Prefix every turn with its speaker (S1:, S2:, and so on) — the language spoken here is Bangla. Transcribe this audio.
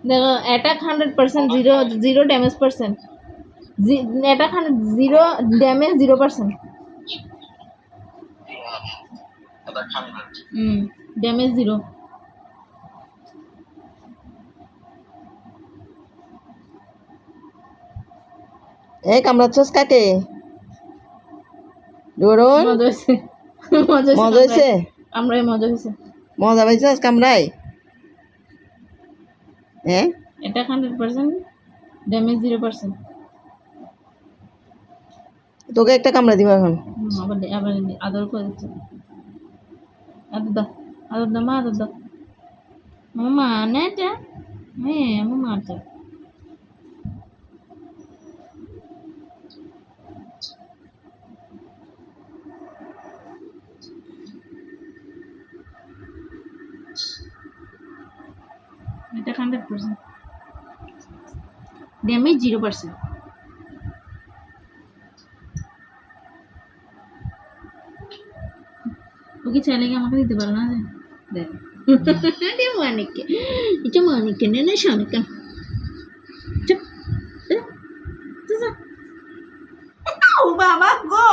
S1: দেখো attack 100%, zero zero damage percent, attack 100, zero damage 0%। Damage 0।
S2: এই কামড়াচ্ছস কাকে? ডোরন
S1: মজা হয়েছে, মজা
S2: মজা হয়েছে?
S1: আমরাই মজা হয়েছে।
S2: মজা পাইছস কামড়াই? হ্যাঁ,
S1: অ্যাটাক 100%, ড্যামেজ 0%।
S2: তোকে একটা কামড়া দিব এখন।
S1: আবার আবার আদর করে দিচ্ছে। আদর দাও, আদর দাও মা, আদর দাও। মামা না এটা, হ্যাঁ মামা এটা। এটা 100%, ড্যামেজ 0%। ওকে চাইলে কি আমাকে দিতে পারে না? দেখ এটা মানিককে, এটা মানিককে না শামিকা। চুপ, ও বাবা গো।